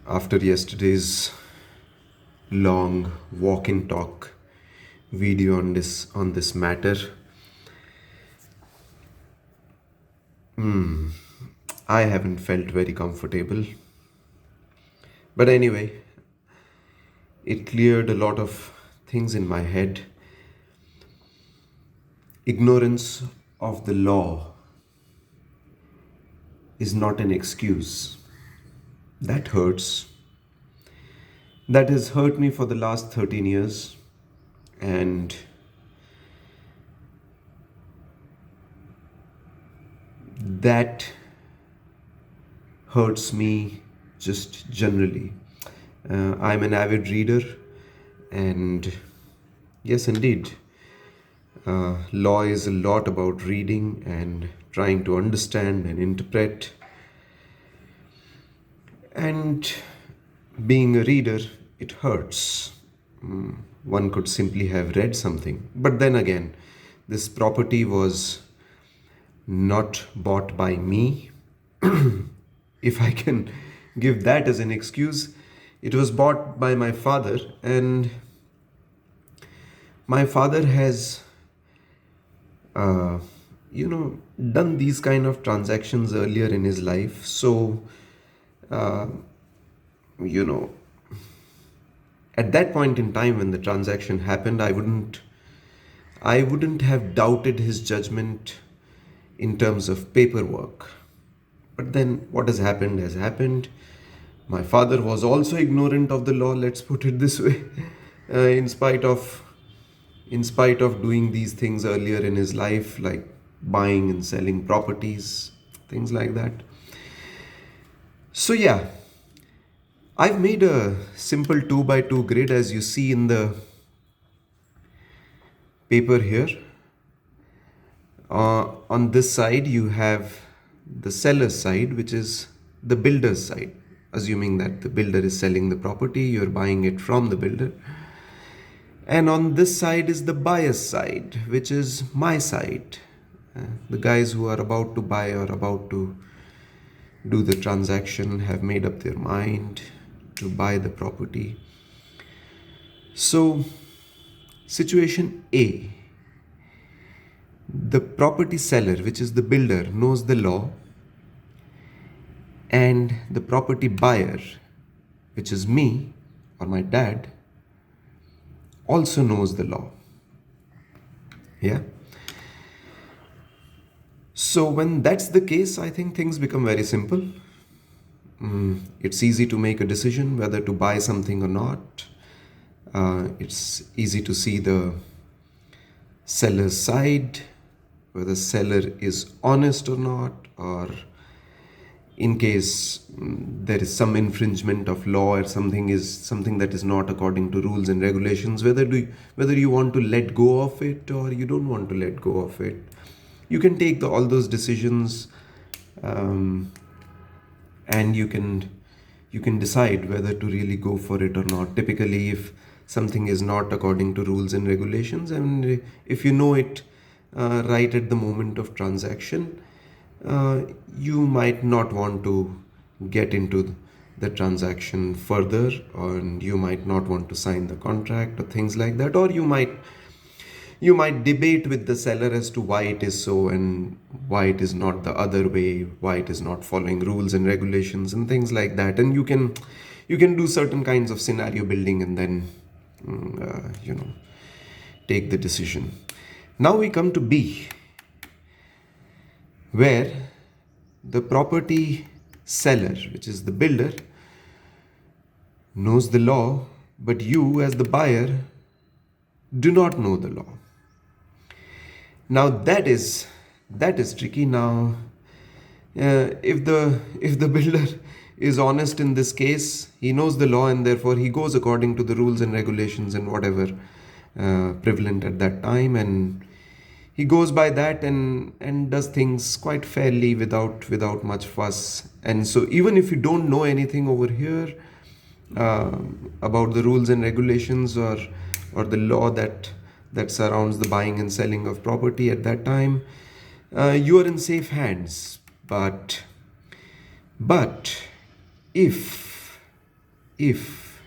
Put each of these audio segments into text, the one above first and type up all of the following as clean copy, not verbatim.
After yesterday's long walk and talk video on this matter, I haven't felt very comfortable. But anyway, it cleared a lot of things in my head. Ignorance of the law is not an excuse. That hurts. That has hurt me for the last 13 years. And that hurts me just generally. I'm an avid reader, and yes, indeed, law is a lot about reading and trying to understand and interpret. And being a reader, it hurts. One could simply have read something. But then again, this property was not bought by me. If I can give that as an excuse, it was bought by my father, and my father has, uh, done these kind of transactions earlier in his life. So, uh, you know, at that point in time when the transaction happened, I wouldn't have doubted his judgment in terms of paperwork. But then what has happened has happened. My father was also ignorant of the law, let's put it this way, in spite of doing these things earlier in his life, like buying and selling properties, things like that. So yeah, I've made a simple 2 by 2 grid as you see in the paper here. On this side, you have the seller's side, which is the builder's side. Assuming that the builder is selling the property, you're buying it from the builder. And on this side is the buyer's side, which is my side. The guys who are about to buy or about to do the transaction have made up their mind to buy the property. So, situation A. The property seller, which is the builder, knows the law, and the property buyer, which is me or my dad, also knows the law. Yeah. So when that's the case, I think things become very simple. It's easy to make a decision whether to buy something or not. It's easy to see the seller's side, whether seller is honest or not, or in case there is some infringement of law or something that is not according to rules and regulations, whether you want to let go of it or you don't want to let go of it. You can take all those decisions, and you can decide whether to really go for it or not. Typically, if something is not according to rules and regulations, and if you know it right at the moment of transaction, you might not want to get into the transaction further, and you might not want to sign the contract or things like that, or you might debate with the seller as to why it is so and why it is not the other way, why it is not following rules and regulations and things like that. And you can do certain kinds of scenario building and then take the decision. Now we come to B, where the property seller, which is the builder, knows the law, but you as the buyer do not know the law. Now that is tricky. Now, if the builder is honest in this case, he knows the law and therefore he goes according to the rules and regulations and whatever prevalent at that time, and he goes by that and does things quite fairly without much fuss. And so even if you don't know anything over here about the rules and regulations or the law that surrounds the buying and selling of property at that time, you are in safe hands. But if if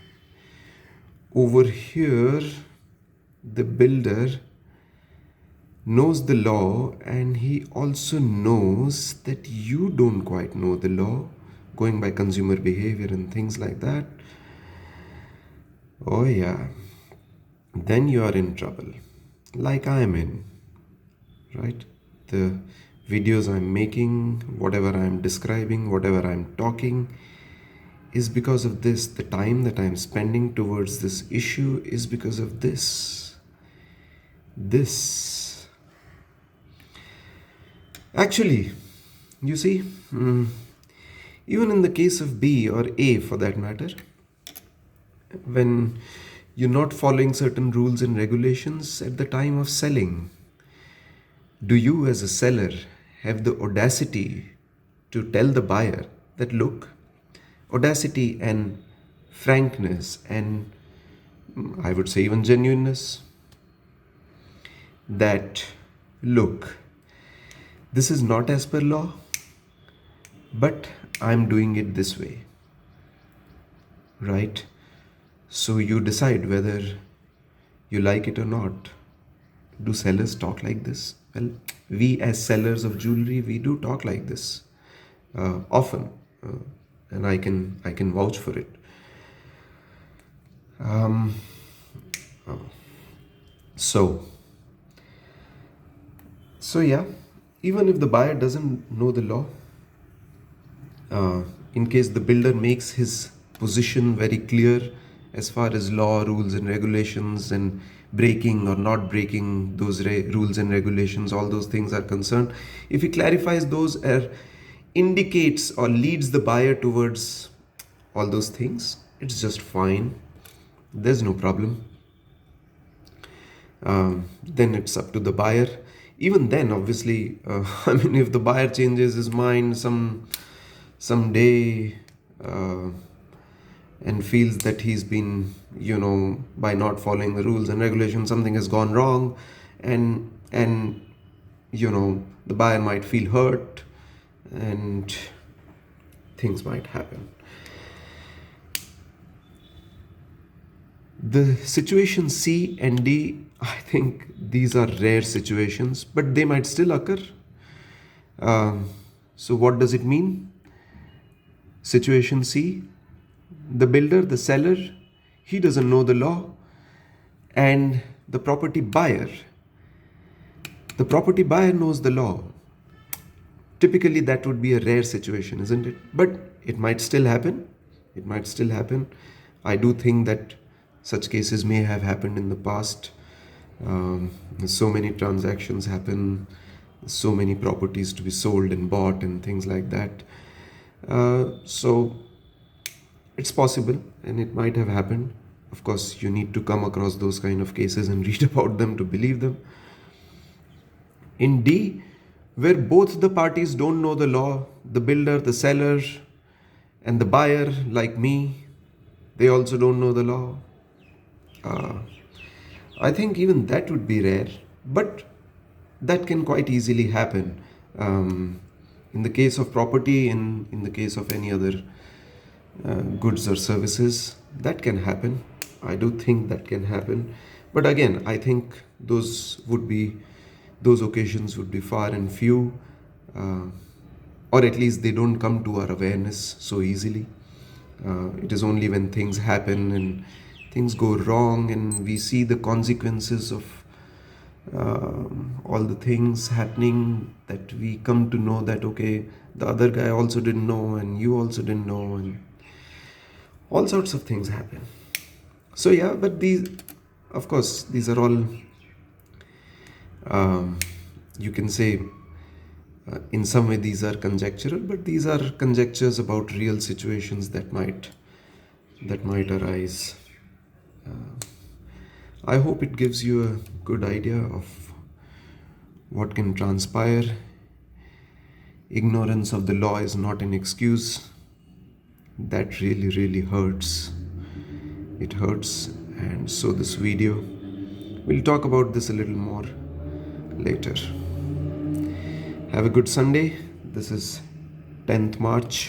over here the builder knows the law and he also knows that you don't quite know the law, going by consumer behavior and things like that, oh yeah, then you are in trouble, like I am in, right? The videos I'm making, whatever I'm describing, whatever I'm talking, is because of this. The time that I'm spending towards this issue is because of this. Actually, you see, even in the case of B or A for that matter, when you're not following certain rules and regulations at the time of selling, do you as a seller have the audacity to tell the buyer that, look, audacity and frankness and I would say even genuineness, that, look, this is not as per law, but I'm doing it this way, right? So you decide whether you like it or not. Do sellers talk like this? Well, we as sellers of jewelry, we do talk like this often, and I can vouch for it. So yeah, even if the buyer doesn't know the law, in case the builder makes his position very clear as far as law, rules and regulations and breaking or not breaking those rules and regulations, all those things are concerned, if he clarifies those or indicates or leads the buyer towards all those things, it's just fine. There's no problem. Then it's up to the buyer. Even then, obviously, I mean, if the buyer changes his mind some day and feels that he's been, by not following the rules and regulations, something has gone wrong, and the buyer might feel hurt and things might happen. The situation C and D, I think these are rare situations, but they might still occur. So what does it mean? Situation C, the builder, the seller, he doesn't know the law, and the property buyer knows the law. Typically that would be a rare situation, isn't it? But it might still happen. I do think that such cases may have happened in the past. So many transactions happen, so many properties to be sold and bought and things like that. So it's possible and it might have happened. Of course, you need to come across those kind of cases and read about them to believe them. In D, where both the parties don't know the law, the builder, the seller, and the buyer, like me, they also don't know the law. I think even that would be rare, but that can quite easily happen. In the case of property, in the case of any other goods or services, that can happen. I do think that can happen. But again, I think those occasions would be far and few, or at least they don't come to our awareness so easily. It is only when things happen and things go wrong and we see the consequences of all the things happening that we come to know that, okay, the other guy also didn't know and you also didn't know, and all sorts of things happen. So yeah, but these, of course, these are all you can say in some way these are conjectural, but these are conjectures about real situations that might arise. I hope it gives you a good idea of what can transpire. Ignorance of the law is not an excuse. That really, really hurts. It hurts. And so this video, we'll talk about this a little more later. Have a good Sunday. This is 10th March